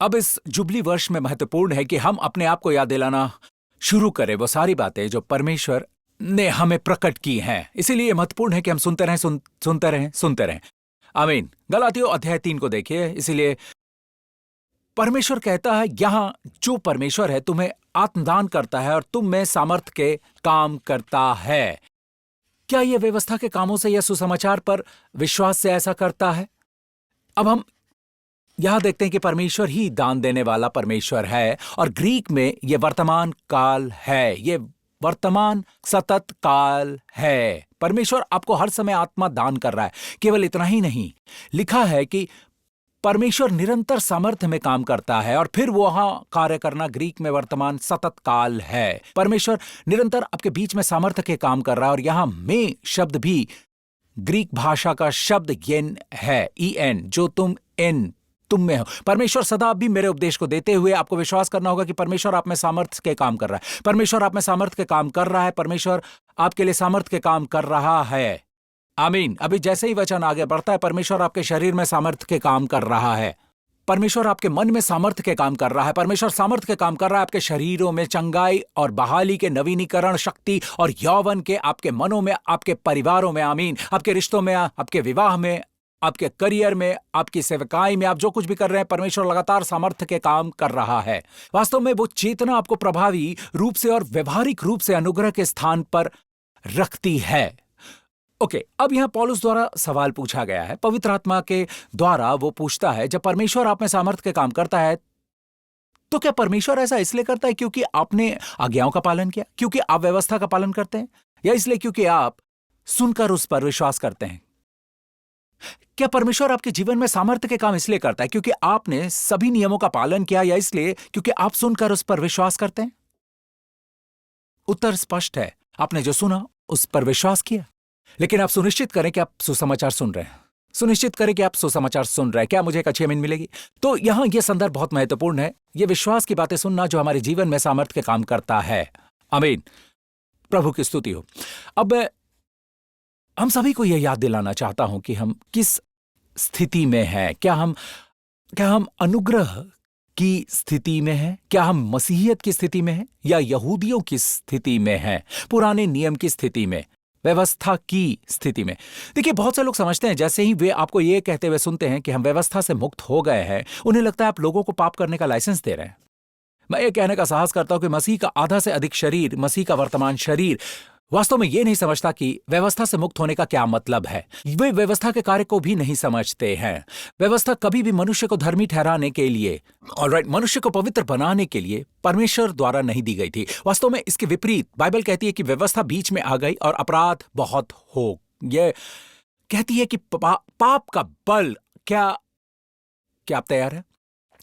अब इस जुबली वर्ष में महत्वपूर्ण है कि हम अपने आप को याद दिलाना शुरू करें वो सारी बातें जो परमेश्वर ने हमें प्रकट की हैं। इसीलिए महत्वपूर्ण है कि हम सुनते रहें, सुनते रहें, सुनते रहें। आमीन। गलातियों अध्याय 3 को देखिए। इसीलिए परमेश्वर कहता है यहां, जो परमेश्वर है तुम्हें आत्मदान करता है और तुम में सामर्थ के काम करता है। क्या यह व्यवस्था के कामों से या सुसमाचार पर विश्वास से ऐसा करता है? अब हम यहां देखते हैं कि परमेश्वर ही दान देने वाला परमेश्वर है, और ग्रीक में यह वर्तमान काल है, यह वर्तमान सतत काल है। परमेश्वर आपको हर समय आत्मा दान कर रहा है। केवल इतना ही नहीं, लिखा है कि परमेश्वर निरंतर सामर्थ्य में काम करता है, और फिर वहां कार्य करना ग्रीक में वर्तमान सतत काल है। परमेश्वर निरंतर आपके बीच में सामर्थ्य के काम कर रहा है, और यहां में शब्द भी ग्रीक भाषा का शब्द येन है, EN, जो तुम में हो। परमेश्वर सदा भी मेरे उपदेश को देते हुए आपको विश्वास करना होगा कि परमेश्वर आप में सामर्थ्य के काम कर रहा है। परमेश्वर आप में सामर्थ्य के काम कर रहा है। परमेश्वर आपके लिए सामर्थ्य के काम कर रहा है। आमीन। अभी जैसे ही वचन आगे बढ़ता है, परमेश्वर आपके शरीर में सामर्थ्य के काम कर रहा है। परमेश्वर आपके मन में सामर्थ्य के काम कर रहा है। परमेश्वर सामर्थ्य के काम कर रहा है आपके शरीरों में चंगाई और बहाली के, नवीनीकरण, शक्ति और यौवन के, आपके मनों में, आपके परिवारों में। आमीन। आपके रिश्तों में, आपके विवाह में, आपके करियर में, आपकी सेवकाई में, आप जो कुछ भी कर रहे हैं, परमेश्वर लगातार सामर्थ्य के काम कर रहा है। वास्तव में वो चेतना आपको प्रभावी रूप से और व्यवहारिक रूप से अनुग्रह के स्थान पर रखती है। ओके, अब यहां पौलुस द्वारा सवाल पूछा गया है। पवित्र आत्मा के द्वारा वो पूछता है, जब परमेश्वर आप में सामर्थ्य के काम करता है, तो क्या परमेश्वर ऐसा इसलिए करता है क्योंकि आपने आज्ञाओं का पालन किया, क्योंकि आप व्यवस्था का पालन करते हैं, या इसलिए क्योंकि आप सुनकर उस पर विश्वास करते हैं? क्या परमेश्वर आपके जीवन में सामर्थ्य के काम इसलिए करता है क्योंकि आपने सभी नियमों का पालन किया, या इसलिए क्योंकि आप सुनकर उस पर विश्वास करते हैं? उत्तर स्पष्ट है, आपने जो सुना उस पर विश्वास किया। लेकिन आप सुनिश्चित करें कि आप सुसमाचार सुन रहे हैं। सुनिश्चित करें कि आप सुसमाचार सुन रहे हैं। क्या मुझे एक अच्छी आमीन मिलेगी? तो यहां यह संदर्भ बहुत महत्वपूर्ण है, यह विश्वास की बातें सुनना जो हमारे जीवन में सामर्थ्य के काम करता है। आमीन। प्रभु की स्तुति हो। अब हम सभी को यह याद दिलाना चाहता हूं कि हम किस स्थिति में हैं। क्या हम अनुग्रह की स्थिति में हैं? क्या हम मसीहियत की स्थिति में हैं, या यहूदियों की स्थिति में हैं, पुराने नियम की स्थिति में, व्यवस्था की स्थिति में? देखिए, बहुत से लोग समझते हैं, जैसे ही वे आपको यह कहते हुए सुनते हैं कि हम व्यवस्था से मुक्त हो गए हैं, उन्हें लगता है आप लोगों को पाप करने का लाइसेंस दे रहे हैं। मैं ये कहने का साहस करता हूं कि मसीह का आधा से अधिक शरीर, मसीह का वर्तमान शरीर, वास्तव में ये नहीं समझता कि व्यवस्था से मुक्त होने का क्या मतलब है। वे व्यवस्था के कार्य को भी नहीं समझते हैं। व्यवस्था कभी भी मनुष्य को धर्मी ठहराने के लिए, ऑलराइट, मनुष्य को पवित्र बनाने के लिए परमेश्वर द्वारा नहीं दी गई थी। वास्तव में इसके विपरीत बाइबल कहती है कि व्यवस्था बीच में आ गई और अपराध बहुत हो। यह कहती है कि पाप का बल क्या आप तैयार है?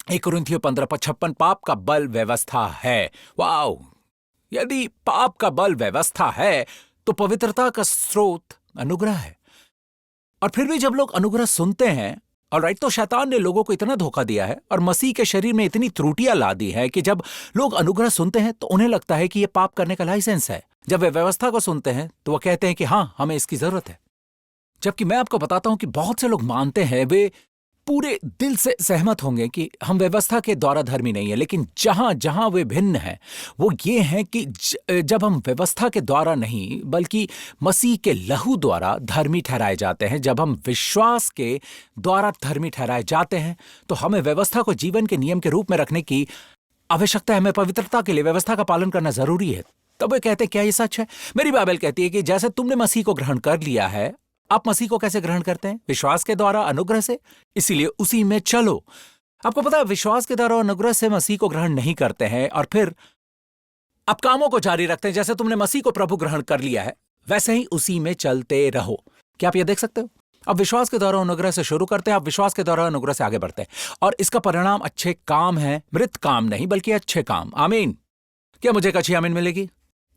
1 कुरिन्थियों 15:56, पाप का बल व्यवस्था है। वाओ! यदि पाप का बल व्यवस्था है, तो पवित्रता का स्रोत अनुग्रह है। और फिर भी जब लोग अनुग्रह सुनते हैं, ऑलराइट, तो शैतान ने लोगों को इतना धोखा दिया है और मसीह के शरीर में इतनी त्रुटियां ला दी है कि जब लोग अनुग्रह सुनते हैं तो उन्हें लगता है कि यह पाप करने का लाइसेंस है। जब वे व्यवस्था को सुनते हैं तो वह कहते हैं कि हां, हमें इसकी जरूरत है। जबकि मैं आपको बताता हूं कि बहुत से लोग मानते हैं, वे पूरे दिल से सहमत होंगे कि हम व्यवस्था के द्वारा धर्मी नहीं है, लेकिन जहां जहां वे भिन्न हैं वो ये हैं कि जब हम व्यवस्था के द्वारा नहीं बल्कि मसीह के लहू द्वारा धर्मी ठहराए जाते हैं, जब हम विश्वास के द्वारा धर्मी ठहराए जाते हैं, तो हमें व्यवस्था को जीवन के नियम के रूप में रखने की आवश्यकता है। हमें पवित्रता के लिए व्यवस्था का पालन करना जरूरी है। तब वे कहते हैं, क्या ये सच है? मेरी बाइबल कहती है कि जैसे तुमने मसीह को ग्रहण कर लिया है, आप मसीह को कैसे ग्रहण करते हैं? विश्वास के द्वारा, अनुग्रह से। इसीलिए उसी में चलो। आपको पता है, विश्वास के द्वारा अनुग्रह से मसीह को ग्रहण नहीं करते हैं और फिर आप कामों को जारी रखते हैं। जैसे तुमने मसीह को प्रभु ग्रहण कर लिया है, वैसे ही उसी में चलते रहो। क्या आप ये देख सकते हो? अब विश्वास के द्वारा अनुग्रह से शुरू करते हैं, आप विश्वास के द्वारा अनुग्रह से आगे बढ़ते हैं, और इसका परिणाम अच्छे काम है, मृत काम नहीं बल्कि अच्छे काम। आमीन। क्या मुझे एक अच्छी आमीन मिलेगी?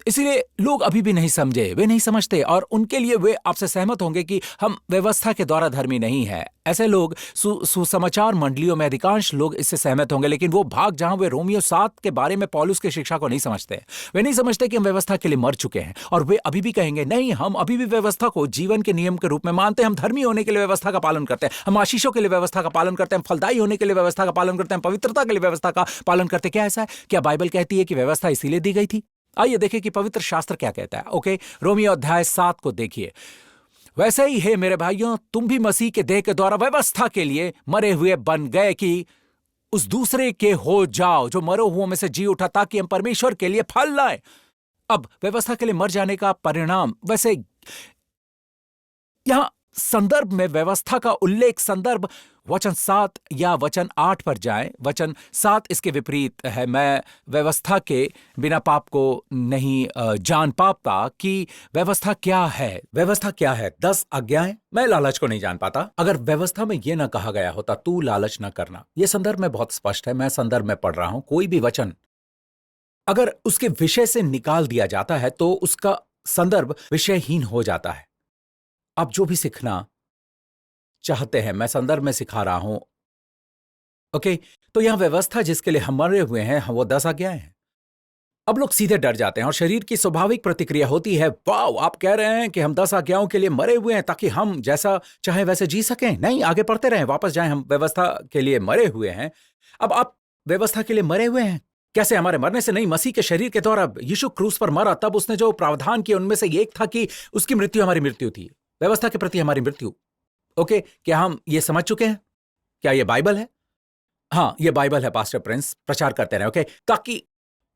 इसीलिए लोग अभी भी नहीं समझे, वे नहीं समझते, और उनके लिए वे आपसे सहमत होंगे कि हम व्यवस्था के द्वारा धर्मी नहीं है। ऐसे लोग सुसमाचार मंडलियों में अधिकांश लोग इससे सहमत होंगे, लेकिन वो भाग जहां वे रोमियो 7 के बारे में पौलुस की शिक्षा को नहीं समझते। वे नहीं समझते कि हम व्यवस्था के लिए मर चुके हैं, और वे अभी भी कहेंगे नहीं, हम अभी भी व्यवस्था को जीवन के नियम के रूप में मानते हैं, हम धर्मी होने के लिए व्यवस्था का पालन करते हैं, हम आशीषों के लिए व्यवस्था का पालन करते हैं, हम फलदायी होने के लिए व्यवस्था का पालन करते हैं, पवित्रता के लिए व्यवस्था का पालन करते हैं। क्या ऐसा है? क्या बाइबल कहती है कि व्यवस्था इसीलिए दी गई थी? आइए देखें कि पवित्र शास्त्र क्या कहता है। ओके, रोमियो अध्याय 7 को देखिए। वैसे ही है मेरे भाइयों, तुम भी मसीह के देह के द्वारा व्यवस्था के लिए मरे हुए बन गए कि उस दूसरे के हो जाओ जो मरे हुओं में से जी उठा, ताकि हम परमेश्वर के लिए फल लाएं। अब व्यवस्था के लिए मर जाने का परिणाम, वैसे यहां संदर्भ में व्यवस्था का उल्लेख संदर्भ वचन 7 या वचन 8 पर जाएं। वचन 7 इसके विपरीत है। मैं व्यवस्था के बिना पाप को नहीं जान पाता कि व्यवस्था क्या है। व्यवस्था क्या है? 10 आज्ञाएं। मैं लालच को नहीं जान पाता। अगर व्यवस्था में यह ना कहा गया होता तू लालच ना करना, यह संदर्भ में बहुत स्पष्ट है। मैं संदर्भ में पढ़ रहा हूं। कोई भी वचन अगर उसके विषय से निकाल दिया जाता है तो उसका संदर्भ विषयहीन हो जाता है। आप जो भी सीखना चाहते हैं, मैं संदर्भ में सिखा रहा हूं। ओके, तो यहां व्यवस्था जिसके लिए हम मरे हुए हैं वो 10 आज्ञाएं हैं। अब लोग सीधे डर जाते हैं और शरीर की स्वाभाविक प्रतिक्रिया होती है, वाओ, आप कह रहे हैं कि हम 10 आज्ञाओं के लिए मरे हुए हैं ताकि हम जैसा चाहे वैसे जी सकें? नहीं, आगे पढ़ते रहें, वापस जाएं। हम व्यवस्था के लिए मरे हुए हैं। अब आप व्यवस्था के लिए मरे हुए हैं कैसे? हमारे मरने से नहीं, मसीह के शरीर के द्वारा यीशु क्रूस पर मरा, तब उसने जो प्रावधान किए उनमें से एक था कि उसकी मृत्यु हमारी मृत्यु थी, व्यवस्था के प्रति हमारी मृत्यु। ओके, क्या हम ये समझ चुके हैं? क्या ये बाइबल है? हाँ, ये बाइबल है पास्टर प्रिंस, प्रचार करते रहे। ओके,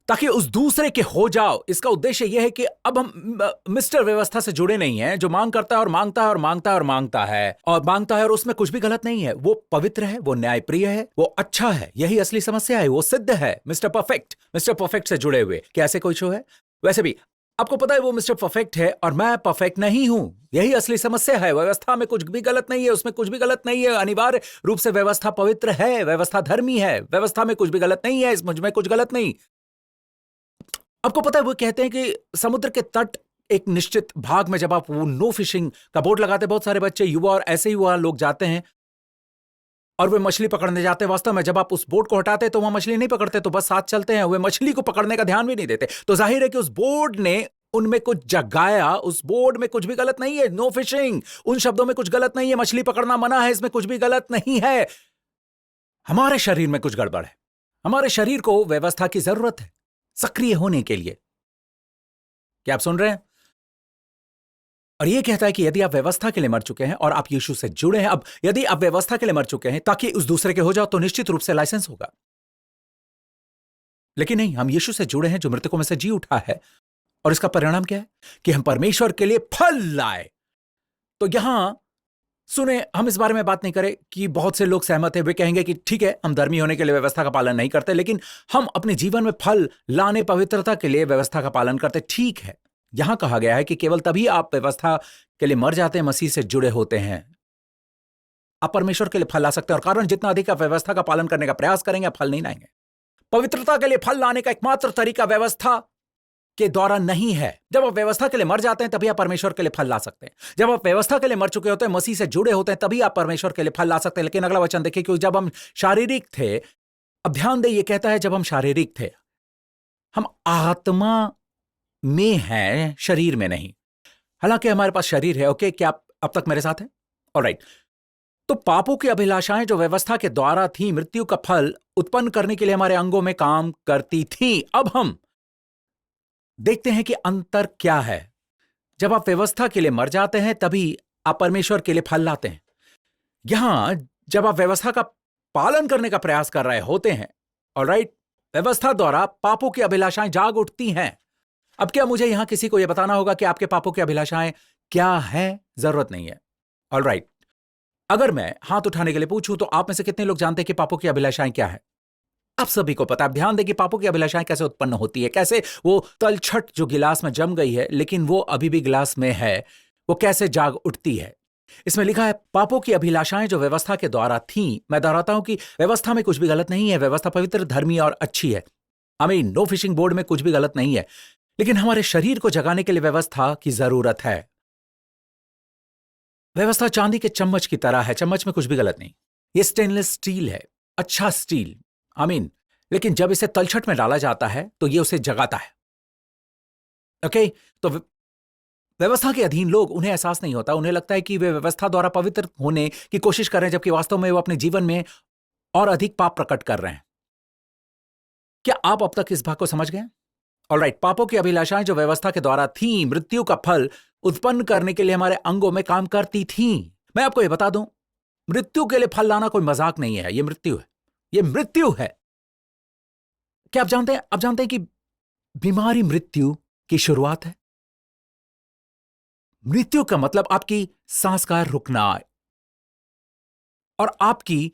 ताकि उस दूसरे के हो जाओ। इसका उद्देश्य यह है कि अब हम मिस्टर व्यवस्था से जुड़े नहीं हैं, जो मांग करता है और मांगता है और मांगता है और मांगता है और मांगता है, और उसमें कुछ भी गलत नहीं है। वो पवित्र है, वो न्यायप्रिय है, वो अच्छा है। यही असली समस्या है। वो सिद्ध है, मिस्टर परफेक्ट से जुड़े हुए। क्या ऐसे कोई शो है? वैसे भी आपको पता है वो मिस्टर परफेक्ट है और मैं परफेक्ट नहीं हूं। यही असली समस्या है। व्यवस्था में कुछ भी गलत नहीं है, उसमें कुछ भी गलत नहीं है। अनिवार्य रूप से व्यवस्था पवित्र है, व्यवस्था धर्मी है, व्यवस्था में कुछ भी गलत नहीं है, इस मुझ में कुछ गलत नहीं। आपको पता है वो कहते हैं कि समुद्र के तट एक निश्चित भाग में जब आप वो नो फिशिंग का बोर्ड लगाते, बहुत सारे बच्चे, युवा और ऐसे ही वहां लोग जाते हैं और वे मछली पकड़ने जाते हैं। वास्तव में जब आप उस बोर्ड को हटाते तो वहां मछली नहीं पकड़ते, तो बस साथ चलते हैं। वे मछली को पकड़ने का ध्यान भी नहीं देते। तो जाहिर है कि उस बोर्ड ने उनमें कुछ जगाया। उस बोर्ड में कुछ भी गलत नहीं है, नो फिशिंग, उन शब्दों में कुछ गलत नहीं है, मछली पकड़ना मना है, इसमें कुछ भी गलत नहीं है। हमारे शरीर में कुछ गड़बड़ है। हमारे शरीर को व्यवस्था की जरूरत है सक्रिय होने के लिए। क्या आप सुन रहे हैं? और यह कहता है कि यदि आप व्यवस्था के लिए मर चुके हैं और आप यीशु से जुड़े हैं, अब यदि आप व्यवस्था के लिए मर चुके हैं ताकि उस दूसरे के हो जाओ, तो निश्चित रूप से लाइसेंस होगा। लेकिन नहीं, हम यीशु से जुड़े हैं जो मृतकों में से जी उठा है, और इसका परिणाम क्या है कि हम परमेश्वर के लिए फल लाए। तो यहां सुने, हम इस बारे में बात नहीं करें कि बहुत से लोग सहमत हैं। वे कहेंगे कि ठीक है, हम धर्मी होने के लिए व्यवस्था का पालन नहीं करते, लेकिन हम अपने जीवन में फल लाने, पवित्रता के लिए व्यवस्था का पालन करते। ठीक है, यहां कहा गया है कि केवल तभी आप व्यवस्था के लिए मर जाते हैं, मसीह से जुड़े होते हैं, आप परमेश्वर के लिए फल ला सकते हैं। और कारण जितना अधिक आप व्यवस्था का पालन करने का प्रयास करेंगे, आप फल नहीं लाएंगे। पवित्रता के लिए फल लाने का एकमात्र तरीका व्यवस्था के द्वारा नहीं है। जब आप व्यवस्था के लिए मर जाते हैं तभी आप परमेश्वर के लिए फल ला सकते हैं। जब आप व्यवस्था के लिए मर चुके होते हैं, मसीह से जुड़े होते हैं, तभी आप परमेश्वर के लिए फल ला सकते हैं। लेकिन अगला वचन देखिए, क्योंकि जब हम शारीरिक थे, अब ध्यान दें, ये कहता है जब हम शारीरिक थे, हम आत्मा में हैं, शरीर में नहीं। हालांकि हमारे पास शरीर है। ओके, क्या आप अब तक मेरे साथ हैं? ऑलराइट। तो पापों की अभिलाषाएं जो व्यवस्था के द्वारा थी, मृत्यु का फल उत्पन्न करने के लिए हमारे अंगों में काम करती थी। अब हम देखते हैं कि अंतर क्या है। जब आप व्यवस्था के लिए मर जाते हैं तभी आप परमेश्वर के लिए फल लाते हैं। यहां जब आप व्यवस्था का पालन करने का प्रयास कर रहे होते हैं, ऑलराइट, व्यवस्था द्वारा पापों की अभिलाषाएं जाग उठती हैं। अब क्या मुझे यहां किसी को यह बताना होगा कि आपके पापों की अभिलाषाएं क्या हैं? जरूरत नहीं है। ऑलराइट, अगर मैं हाथ उठाने के लिए पूछूं तो आप में से कितने लोग जानते हैं कि पापों की अभिलाषाएं क्या है? आप सभी को पता है। ध्यान दें कि पापों की अभिलाषाएं कैसे उत्पन्न होती है, कैसे वो तलछट जो गिलास में जम गई है लेकिन वो अभी भी गिलास में है, वो कैसे जाग उठती है। इसमें लिखा है पापों की अभिलाषाएं जो व्यवस्था के द्वारा थीं। मैं दोहराता हूं कि व्यवस्था में कुछ भी गलत नहीं है। व्यवस्था पवित्र, धर्मी और अच्छी है। नो फिशिंग बोर्ड में कुछ भी गलत नहीं है। लेकिन हमारे शरीर को जगाने के लिए व्यवस्था की जरूरत है। व्यवस्था चांदी के चम्मच की तरह है, चम्मच में कुछ भी गलत नहीं, ये स्टेनलेस स्टील है, अच्छा स्टील, आमीन। लेकिन जब इसे तलछट में डाला जाता है तो ये उसे जगाता है। ओके, तो व्यवस्था के अधीन लोग, उन्हें एहसास नहीं होता, उन्हें लगता है कि वे व्यवस्था द्वारा पवित्र होने की कोशिश कर रहे हैं, जबकि वास्तव में वो अपने जीवन में और अधिक पाप प्रकट कर रहे हैं। क्या आप अब तक इस भाग को समझ गए? ऑलराइट, पापों की अभिलाषाएं जो व्यवस्था के द्वारा थी, मृत्यु का फल उत्पन्न करने के लिए हमारे अंगों में काम करती थी। मैं आपको यह बता दूं, मृत्यु के लिए फल लाना कोई मजाक नहीं है, यह मृत्यु है, यह मृत्यु है। क्या आप जानते हैं कि बीमारी मृत्यु की शुरुआत है। मृत्यु का मतलब आपकी सांस का रुकना और आपकी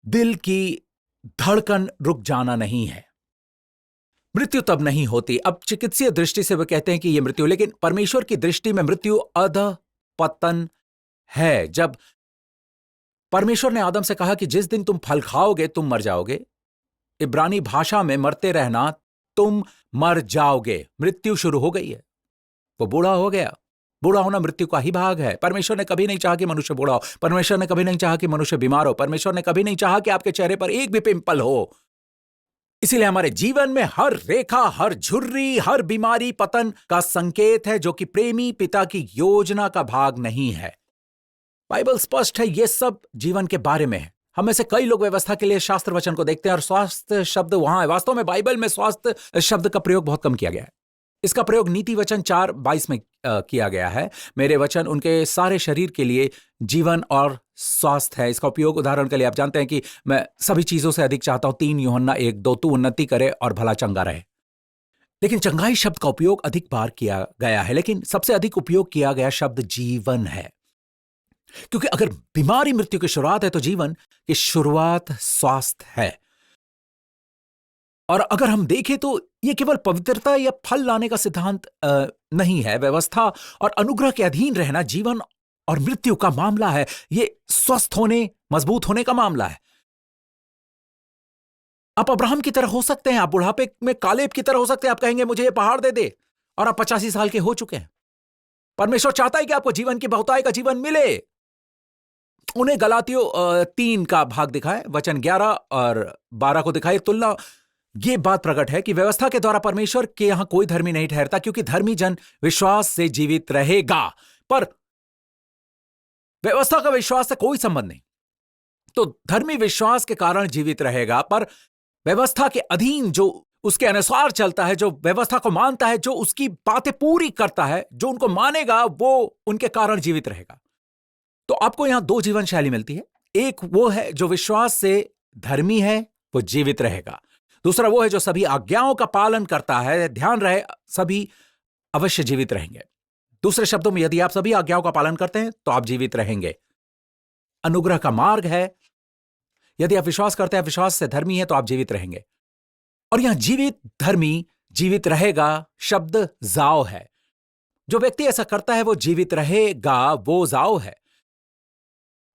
दिल की धड़कन रुक जाना नहीं है। मृत्यु तब नहीं होती। अब चिकित्सीय दृष्टि से वे कहते हैं कि यह मृत्यु, लेकिन परमेश्वर की दृष्टि में मृत्यु अधपतन है। जब परमेश्वर ने आदम से कहा कि जिस दिन तुम फल खाओगे तुम मर जाओगे, इब्रानी भाषा में मरते रहना, तुम मर जाओगे, मृत्यु शुरू हो गई है। वो बूढ़ा हो गया। बूढ़ा होना मृत्यु का ही भाग है। परमेश्वर ने कभी नहीं चाहा कि मनुष्य बूढ़ा हो। परमेश्वर ने कभी नहीं चाहा कि मनुष्य बीमार हो। परमेश्वर ने कभी नहीं चाहा कि आपके चेहरे पर एक भी पिंपल हो। इसीलिए हमारे जीवन में हर रेखा, हर झुर्री, हर बीमारी पतन का संकेत है, जो कि प्रेमी पिता की योजना का भाग नहीं है। बाइबल स्पष्ट है, यह सब जीवन के बारे में है। हम में से कई लोग व्यवस्था के लिए शास्त्र वचन को देखते हैं और स्वास्थ्य शब्द वहां है। वास्तव में बाइबल में स्वास्थ्य शब्द का प्रयोग बहुत कम किया गया है। इसका प्रयोग नीति वचन 4:22 में किया गया है। मेरे वचन उनके सारे शरीर के लिए जीवन और स्वास्थ्य है। इसका उपयोग उदाहरण के लिए आप जानते हैं कि मैं सभी चीजों से अधिक चाहता हूं 3 यूहन्ना 1:2, तू उन्नति करे और भला चंगा रहे। लेकिन चंगाई शब्द का उपयोग अधिक बार किया गया है, लेकिन सबसे अधिक उपयोग किया गया शब्द जीवन है। क्योंकि अगर बीमारी मृत्यु की शुरुआत है तो जीवन की शुरुआत स्वास्थ्य है। और अगर हम देखें तो यह केवल पवित्रता या फल लाने का सिद्धांत नहीं है। व्यवस्था और अनुग्रह के अधीन रहना जीवन और मृत्यु का मामला है। यह स्वस्थ होने, मजबूत होने का मामला है। आप अब्राहम की तरह हो सकते हैं, आप बुढ़ापे में कालेब की तरह हो सकते हैं। आप कहेंगे मुझे यह पहाड़ दे दे, और आप 85 साल के हो चुके हैं। परमेश्वर चाहता है कि आपको जीवन की बहुतायत का जीवन मिले। उन्हें गलातियों 3 का भाग दिखाए, वचन 11 और 12 को दिखाए तुलना। यह बात प्रकट है कि व्यवस्था के द्वारा परमेश्वर के यहां कोई धर्मी नहीं ठहरता, क्योंकि धर्मी जन विश्वास से जीवित रहेगा। पर व्यवस्था का विश्वास से कोई संबंध नहीं। तो धर्मी विश्वास के कारण जीवित रहेगा, पर व्यवस्था के अधीन जो उसके अनुसार चलता है, जो व्यवस्था को मानता है, जो उसकी बातें पूरी करता है, जो उनको मानेगा, वो उनके कारण जीवित रहेगा। तो आपको यहां 2 जीवन शैली मिलती है। एक वो है जो विश्वास से धर्मी है, वो जीवित रहेगा। दूसरा वो है जो सभी आज्ञाओं का पालन करता है। ध्यान रहे, सभी अवश्य जीवित रहेंगे। दूसरे शब्दों में, यदि आप सभी आज्ञाओं का पालन करते हैं तो आप जीवित रहेंगे। अनुग्रह का मार्ग है। यदि आप विश्वास करते हैं, विश्वास से धर्मी है, तो आप जीवित रहेंगे। और यहां जीवित धर्मी जीवित रहेगा शब्द जाओ है। जो व्यक्ति ऐसा करता है वो जीवित रहेगा, वो जाओ है।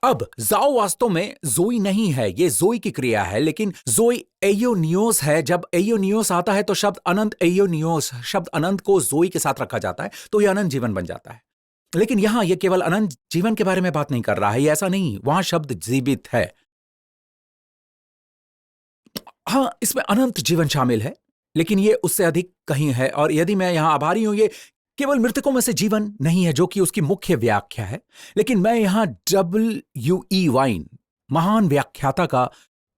अब जाओ वास्तव में जोई नहीं है, ये जोई की क्रिया है, लेकिन जोई एयोनियोस है। जब एयोनियोस आता है तो शब्द अनंत, एयोनियोस शब्द अनंत को जोई के साथ रखा जाता है, तो यह अनंत जीवन बन जाता है। लेकिन यहां यह केवल अनंत जीवन के बारे में बात नहीं कर रहा है, ये ऐसा नहीं। वहां शब्द जीवित है। हां, इसमें अनंत जीवन शामिल है, लेकिन यह उससे अधिक कहीं है। और यदि मैं यहां आभारी हूं, ये केवल मृतकों में से जीवन नहीं है, जो कि उसकी मुख्य व्याख्या है, लेकिन मैं यहां W.E. वाइन, महान व्याख्याता का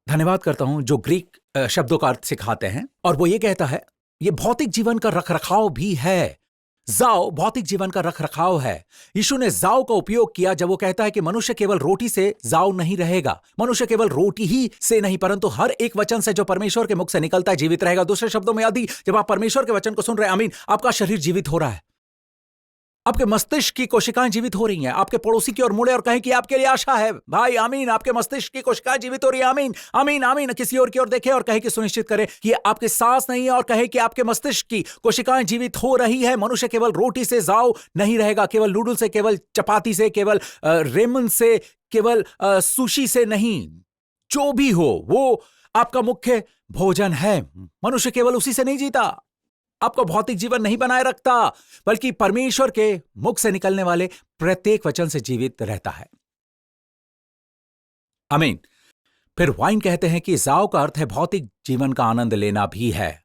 धन्यवाद करता हूं, जो ग्रीक शब्दों का अर्थ सिखाते हैं। और वो ये कहता है, ये भौतिक जीवन का रखरखाव भी है। जाओ भौतिक जीवन का रखरखाव है। यीशु ने जाओ का उपयोग किया जब वो कहता है कि मनुष्य केवल रोटी से जाओ नहीं रहेगा। मनुष्य केवल रोटी ही से नहीं, परंतु हर एक वचन से जो परमेश्वर के मुख से निकलता है जीवित रहेगा। दूसरे शब्दों में, यदि जब आप परमेश्वर के वचन को सुन रहे हैं, आमीन, आपका शरीर जीवित हो रहा है, आपके मस्तिष्क की कोशिकाएं जीवित हो रही हैं। आपके पड़ोसी की ओर मुड़े और कहें कि आपके लिए आशा है, भाई, आमीन। आपके मस्तिष्क की कोशिकाएं जीवित हो रही है, आमीन, आमीन, आमीन। किसी और की ओर देखें और कहे कि सुनिश्चित करें कि आपके सांस नहीं है, और कहे कि आपके मस्तिष्क की कोशिकाएं जीवित हो रही है। मनुष्य केवल रोटी से जाओ नहीं रहेगा, केवल नूडल से, केवल चपाती से, केवल रेमन से, केवल सुशी से नहीं। जो भी हो वो आपका मुख्य भोजन है। मनुष्य केवल उसी से नहीं जीता। आपको भौतिक जीवन नहीं बनाए रखता, बल्कि परमेश्वर के मुख से निकलने वाले प्रत्येक वचन से जीवित रहता है। आमीन। फिर वाइन कहते हैं कि जाओ का अर्थ है भौतिक जीवन का आनंद लेना भी है।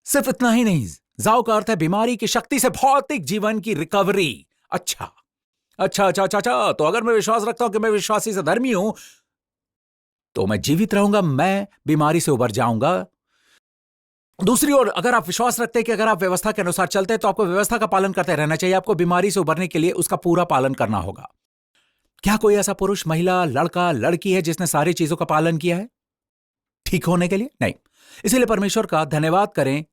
सिर्फ इतना ही नहीं, जाओ का अर्थ है बीमारी की शक्ति से भौतिक जीवन की रिकवरी। अच्छा, तो अगर मैं विश्वास रखता हूं कि मैं विश्वासी से धर्मी हूं, तो मैं जीवित रहूंगा, मैं बीमारी से उबर जाऊंगा। दूसरी ओर, अगर आप विश्वास रखते हैं कि अगर आप व्यवस्था के अनुसार चलते हैं तो आपको व्यवस्था का पालन करते रहना चाहिए, आपको बीमारी से उबरने के लिए उसका पूरा पालन करना होगा। क्या कोई ऐसा पुरुष, महिला, लड़का, लड़की है जिसने सारी चीजों का पालन किया है ठीक होने के लिए? नहीं। इसीलिए परमेश्वर का धन्यवाद करें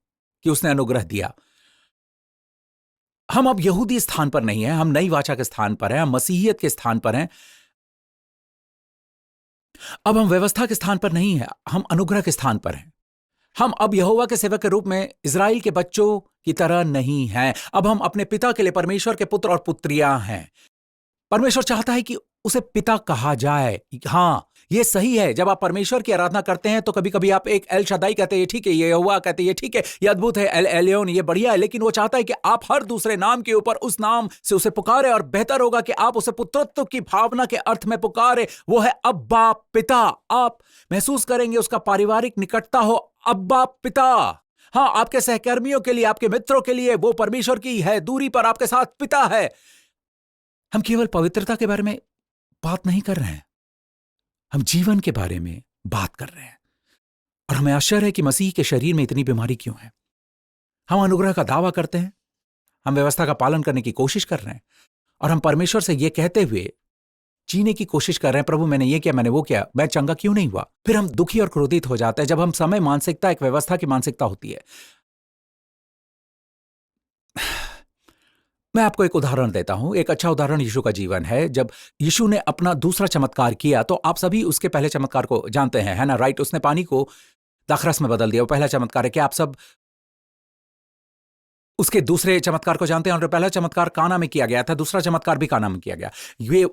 कि उसने अनुग्रह दिया। हम अब यहूदी स्थान पर नहीं हैं, हम नई वाचा के स्थान पर हैं, हम मसीहियत के स्थान पर हैं। अब हम व्यवस्था के स्थान पर नहीं हैं, हम अनुग्रह के स्थान पर हैं। हम अब यहोवा के सेवक के रूप में इजराइल के बच्चों की तरह नहीं हैं। अब हम अपने पिता के लिए परमेश्वर के पुत्र और पुत्रियां हैं। परमेश्वर चाहता है कि उसे पिता कहा जाए। हां, यह सही है। जब आप परमेश्वर की आराधना करते हैं तो कभी कभी आप एक एल शदाई कहते हैं, ठीक है, ये यहोवा कहते हैं, ये ठीक है, ये अद्भुत है, एल एलियोन, ये बढ़िया है। लेकिन वो चाहता है कि आप हर दूसरे नाम के ऊपर उस नाम से उसे पुकारे, और बेहतर होगा कि आप उसे पुत्रत्व की भावना के अर्थ में पुकारे। वो है अब्बा पिता। आप महसूस करेंगे उसका पारिवारिक निकटता हो, अब्बा पिता। हां, आपके सहकर्मियों के लिए, आपके मित्रों के लिए वो परमेश्वर की है, दूरी पर आपके साथ पिता है। हम केवल पवित्रता के बारे में बात नहीं कर रहे हैं, हम जीवन के बारे में बात कर रहे हैं। और हमें आश्चर्य है कि मसीह के शरीर में इतनी बीमारी क्यों है। हम अनुग्रह का दावा करते हैं, हम व्यवस्था का पालन करने की कोशिश कर रहे हैं, और हम परमेश्वर से यह कहते हुए जीने की कोशिश कर रहे हैं, प्रभु मैंने ये किया, मैंने वो किया, मैं चंगा क्यों नहीं हुआ। फिर हम दुखी और क्रोधित हो जाते हैं जब हम समय मानसिकता, एक व्यवस्था की मानसिकता होती है। मैं आपको एक उदाहरण देता हूं। एक अच्छा उदाहरण यीशु का जीवन है। जब यीशु ने अपना दूसरा चमत्कार किया तो आप सभी उसके पहले चमत्कार को जानते हैं, है ना? राइट? उसने पानी को दाखरस में बदल दिया, वो पहला चमत्कार है। क्या आप सब उसके दूसरे चमत्कार को जानते हैं? और पहला चमत्कार काना में किया गया था, दूसरा चमत्कार भी काना में किया गया। ये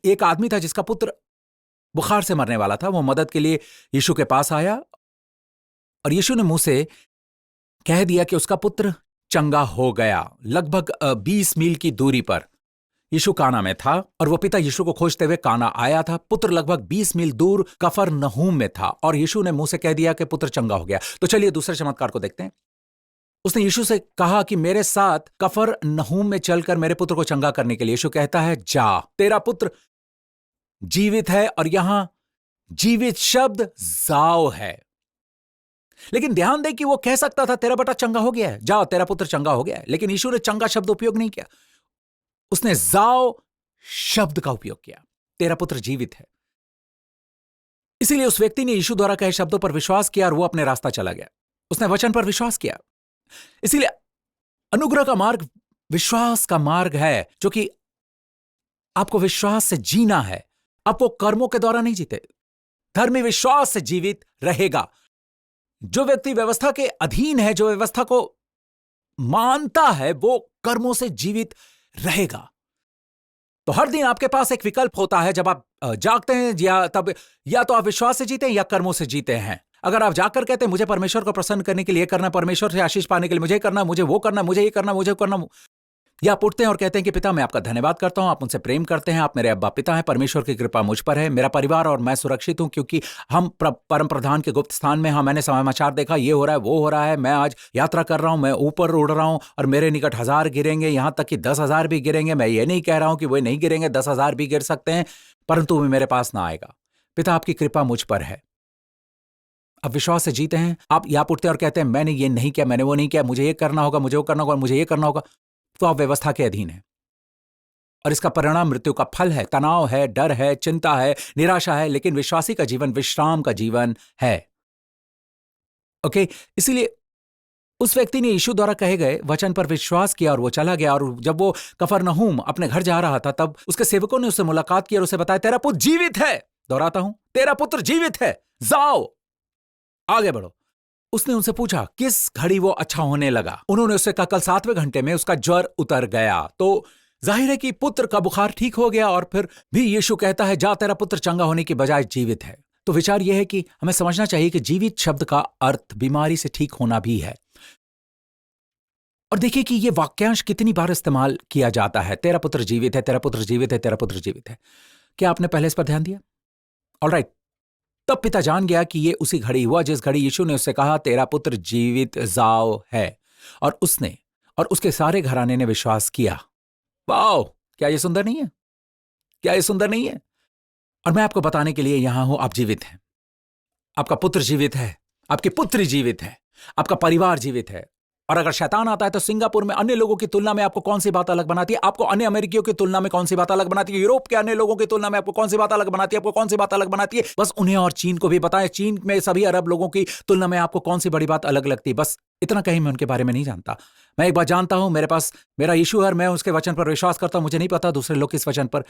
एक आदमी था जिसका पुत्र बुखार से मरने वाला था। वो मदद के लिए यीशु के पास आया और यीशु ने मुंह से कह दिया कि उसका पुत्र चंगा हो गया। लगभग 20 मील की दूरी पर यीशु काना में था और वो पिता यीशु को खोजते हुए काना आया था। पुत्र लगभग 20 मील दूर कफरनहूम में था और यीशु ने मुंह से कह दिया कि पुत्र चंगा हो गया। तो चलिए दूसरे चमत्कार को देखते हैं। उसने यीशु से कहा कि मेरे साथ कफरनहूम में चलकर मेरे पुत्र को चंगा करने के लिए। यीशु कहता है, जा, तेरा पुत्र जीवित है। और यहां जीवित शब्द जाओ है। लेकिन ध्यान दे कि वो कह सकता था तेरा बेटा चंगा हो गया है, जाओ, तेरा पुत्र चंगा हो गया है। लेकिन यीशु ने चंगा शब्द उपयोग नहीं किया, उसने जाओ शब्द का उपयोग किया। तेरा पुत्र जीवित है। इसीलिए उस व्यक्ति ने यीशु द्वारा कहे शब्दों पर विश्वास किया और वो अपने रास्ता चला गया। उसने वचन पर विश्वास किया। इसीलिए अनुग्रह का मार्ग विश्वास का मार्ग है, जो कि आपको विश्वास से जीना है। आपको कर्मों के द्वारा नहीं जीते, धर्मी विश्वास से जीवित रहेगा। जो व्यक्ति व्यवस्था के अधीन है, जो व्यवस्था को मानता है, वो कर्मों से जीवित रहेगा। तो हर दिन आपके पास एक विकल्प होता है। जब आप जागते हैं या तो आप विश्वास से जीते हैं या कर्मों से जीते हैं। अगर आप जाकर कहते हैं मुझे परमेश्वर को प्रसन्न करने के लिए करना, परमेश्वर से आशीष पाने के लिए मुझे करना, मुझे वो करना, मुझे ये करना, मुझे करना, या आप उठते हैं और कहते हैं कि पिता मैं आपका धन्यवाद करता हूं, आप मुझसे प्रेम करते हैं, आप मेरे अब्बा पिता हैं, परमेश्वर की कृपा मुझ पर है, मेरा परिवार और मैं सुरक्षित हूं क्योंकि हम परम प्रधान के गुप्त स्थान में। हाँ, मैंने समाचार देखा, ये हो रहा है, वो हो रहा है, मैं आज यात्रा कर रहा हूं, मैं ऊपर उड़ रहा हूं और मेरे निकट 1000 गिरेंगे, यहां तक कि 10,000 भी गिरेंगे। मैं ये नहीं कह रहा हूं कि वो नहीं गिरेंगे, 10,000 भी गिर सकते हैं, परंतु मेरे पास ना आएगा। पिता आपकी कृपा मुझ पर है। अब विश्वास से जीते हैं। आप यहाँ उठते हैं और कहते हैं मैंने ये नहीं किया, मैंने वो नहीं किया, मुझे ये करना होगा, मुझे वो करना होगा, मुझे ये करना होगा, तो आप व्यवस्था के अधीन हैं और इसका परिणाम मृत्यु का फल है, तनाव है, डर है, चिंता है, निराशा है। लेकिन विश्वासी का जीवन विश्राम का जीवन है। ओके, इसीलिए उस व्यक्ति ने यीशु द्वारा कहे गए वचन पर विश्वास किया और वो चला गया। और जब वो कफरनहूम अपने घर जा रहा था, तब उसके सेवकों ने उससे मुलाकात की और उसे बताया तेरा पुत्र जीवित है। दोहराता हूं, तेरा पुत्र जीवित है, जाओ, आगे बढ़ो। उसने उनसे पूछा किस घड़ी वो अच्छा होने लगा। उन्होंने उससे कहा कल 7वें घंटे में उसका ज्वर उतर गया। तो जाहिर है कि पुत्र का बुखार ठीक हो गया और फिर भी यीशु कहता है जा, तेरा पुत्र चंगा होने की बजाय जीवित है। तो विचार यह है कि हमें समझना चाहिए कि जीवित शब्द का अर्थ बीमारी से ठीक होना भी है। और देखिए कि ये वाक्यांश कितनी बार इस्तेमाल किया जाता है, तेरा पुत्र जीवित है, तेरा पुत्र जीवित है, तेरा पुत्र जीवित है। क्या आपने पहले इस पर ध्यान दिया? ऑलराइट, तब पिता जान गया कि ये उसी घड़ी हुआ जिस घड़ी यीशु ने उससे कहा तेरा पुत्र जीवित जाओ है, और उसने और उसके सारे घराने ने विश्वास किया। वाओ, क्या ये सुंदर नहीं है? क्या ये सुंदर नहीं है? और मैं आपको बताने के लिए यहां हूं, आप जीवित हैं, आपका पुत्र जीवित है, आपकी पुत्री जीवित है, आपका परिवार जीवित है। और अगर शैतान आता है तो सिंगापुर में अन्य लोगों की तुलना में आपको कौन सी बात अलग बनाती है? आपको अन्य अमेरिकियों की तुलना में कौन सी बात अलग बनाती है? यूरोप के अन्य लोगों की तुलना में आपको कौन सी बात अलग बनाती है? आपको कौन सी बात अलग बनाती है? बस उन्हें और चीन को भी बताएं, चीन में सभी अरब लोगों की तुलना में आपको कौन सी बड़ी बात अलग लगती है? बस इतना कहीं मैं उनके बारे में नहीं जानता। मैं एक बात जानता हूं, मेरे पास मेरा यीशु है, मैं उसके वचन पर विश्वास करता हूं। मुझे नहीं पता दूसरे लोग किस वचन पर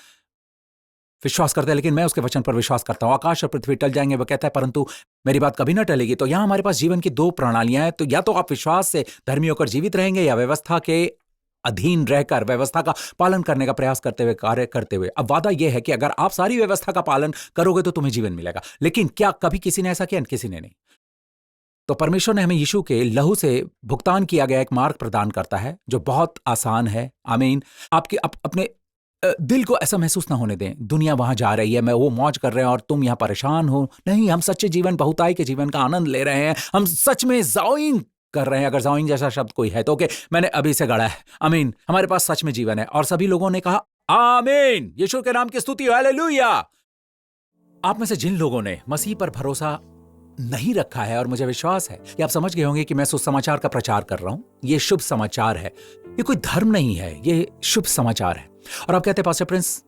विश्वास करते हैं, लेकिन मैं उसके वचन पर विश्वास करता हूं। आकाश और पृथ्वी टल जाएंगे, वो कहता है, परंतु मेरी बात कभी ना टलेगी। तो यहां हमारे पास जीवन की दो प्रणालियां हैं। तो या तो आप विश्वास से धर्मी होकर जीवित रहेंगे, या व्यवस्था के अधीन रहकर व्यवस्था का पालन करने का प्रयास करते हुए, कार्य करते हुए। अब वादा यह है कि अगर आप सारी व्यवस्था का पालन करोगे तो तुम्हें जीवन मिलेगा। लेकिन क्या कभी किसी ने ऐसा किया? किसी ने नहीं। तो परमेश्वर ने हमें यीशु के लहू से भुगतान किया गया एक मार्ग प्रदान करता है जो बहुत आसान है। आमीन। आपके अपने दिल को ऐसा महसूस ना होने दें दुनिया वहां जा रही है, मैं वो मौज कर रहे हैं और तुम यहां परेशान हो। नहीं, हम सच्चे जीवन, बहुताई के जीवन का आनंद ले रहे हैं। हम सच में जाओइंग कर रहे हैं, अगर जाओइंग जैसा शब्द कोई है तो। ओके, मैंने अभी से गढ़ा है। आमीन। हमारे पास सच में जीवन है। और सभी लोगों ने कहा आमीन, यीशु के नाम की स्तुति हो, हालेलुया। आप में से जिन लोगों ने मसीह पर भरोसा नहीं रखा है, और मुझे विश्वास है कि आप समझ गए होंगे कि मैं सुसमाचार का प्रचार कर रहा हूं। ये शुभ समाचार है, ये कोई धर्म नहीं है, ये शुभ समाचार है। और आप कहते हैं पास्टर प्रिंस,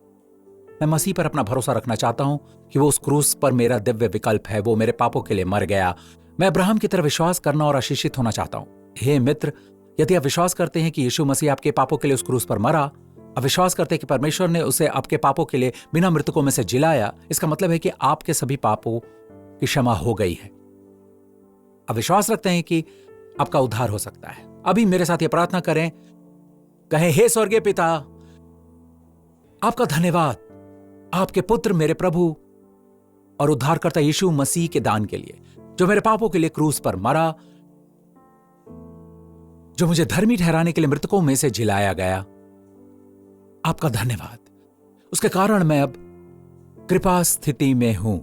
मैं मसीह पर अपना भरोसा रखना चाहता हूं कि वो उस क्रूस पर मेरा दिव्य विकल्प है, वो मेरे पापों के लिए मर गया। मैं अब्राहम की तरह विश्वास करना और आशीषित होना चाहता हूं। हे मित्र, यदि आप विश्वास करते हैं कि यीशु मसीह आपके पापों के लिए उस क्रूस पर मरा, आप विश्वास करते हैं कि परमेश्वर ने उसे आपके पापों के लिए बिना मृतकों में से जिलाया, इसका मतलब है कि आपके सभी पापों की क्षमा हो गई है। आप विश्वास रखते हैं कि आपका उद्धार हो सकता है। अभी मेरे साथ ये प्रार्थना करें, कहें, हे स्वर्गीय पिता, आपका धन्यवाद आपके पुत्र मेरे प्रभु और उद्धारकर्ता यीशु मसीह के दान के लिए, जो मेरे पापों के लिए क्रूस पर मरा, जो मुझे धर्मी ठहराने के लिए मृतकों में से जिलाया गया। आपका धन्यवाद। उसके कारण मैं अब कृपा स्थिति में हूं।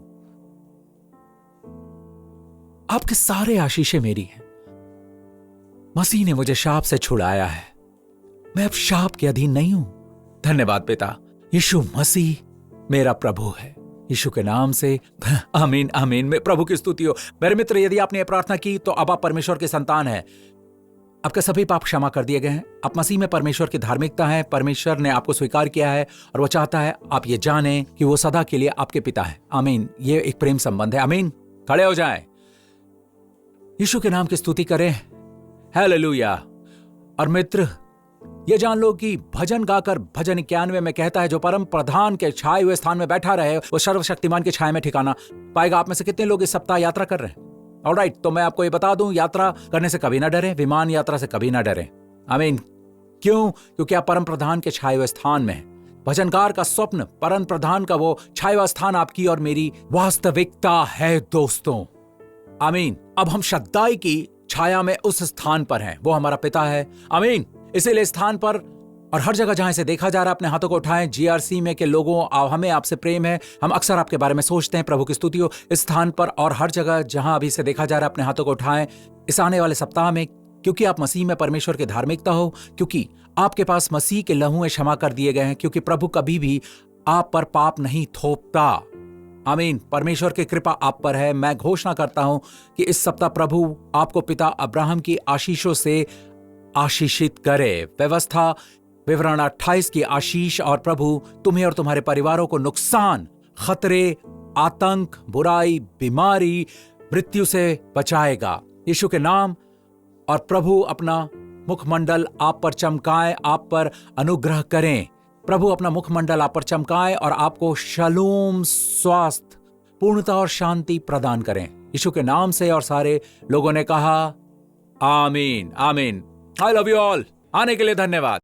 आपके सारे आशीषें मेरी हैं। मसीह ने मुझे शाप से छुड़ाया है। मैं अब शाप के अधीन नहीं हूं। धन्यवाद पिता, यीशु मसीह मेरा प्रभु है। यीशु के नाम से आमीन, आमीन। में प्रभु की स्तुति हो। मेरे मित्र, यदि आपने यह प्रार्थना की तो अब आप परमेश्वर के संतान हैं। आपके सभी पाप क्षमा कर दिए गए हैं। आप मसीह में परमेश्वर की धार्मिकता है। परमेश्वर ने आपको स्वीकार किया है और वो चाहता है आप ये जानें कि वो सदा के लिए आपके पिता है। आमीन। ये एक प्रेम संबंध है। आमीन। खड़े हो जाएं, यीशु के नाम की स्तुति करें, हालेलुया। और मित्र, ये जान लो कि भजन गाकर भजन 91 में कहता है, जो परम प्रधान के छाए हुए स्थान में बैठा रहे वो सर्वशक्तिमान की छाया में ठिकाना पाएगा। आप में से कितने लोग इस सप्ताह यात्रा कर रहे हैं? ऑलराइट, तो मैं आपको ये बता दूं, यात्रा करने से कभी ना डरें, विमान यात्रा से कभी ना डरें। आमीन। क्यों? क्योंकि आप परम प्रधान के छाए हुए स्थान में हैं। भजनकार का स्वप्न, परम प्रधान का वो छाया हुआ स्थान आपकी और मेरी वास्तविकता है दोस्तों। आमीन। अब हम शद्दाई की छाया में उस स्थान पर हैं, वो हमारा पिता है। आमीन। इसीलिए स्थान पर और हर जगह जहां से देखा जा रहा है, अपने हाथों को उठाएं। जीआरसी में के लोगों, हमें आपसे प्रेम है। हम अक्सर आपके बारे में सोचते हैं। प्रभु की स्तुति हो। इस स्थान पर और हर जगह जहां अभी से देखा जा रहा है, अपने हाथों को उठाएं इस आने वाले सप्ताह में, क्योंकि आप मसीह में परमेश्वर की धार्मिकता हो, क्योंकि आपके पास मसीह के लहू में क्षमा कर दिए गए हैं, क्योंकि प्रभु कभी भी आप पर पाप नहीं थोपता। आमीन। परमेश्वर की कृपा आप पर है। मैं घोषणा करता हूं कि इस सप्ताह प्रभु आपको पिता अब्राहम की आशीषों से आशीषित करे। व्यवस्था विवरण 28 की आशीष, और प्रभु तुम्हें और तुम्हारे परिवारों को नुकसान, खतरे, आतंक, बुराई, बीमारी, मृत्यु से बचाएगा यीशु के नाम। और प्रभु अपना मुखमंडल आप पर चमकाए, आप पर अनुग्रह करें। प्रभु अपना मुखमंडल आप पर चमकाए और आपको शलोम, स्वास्थ्य, पूर्णता और शांति प्रदान करें यीशु के नाम से। और सारे लोगों ने कहा आमीन, आमीन। I love you all. आने के लिए धन्यवाद।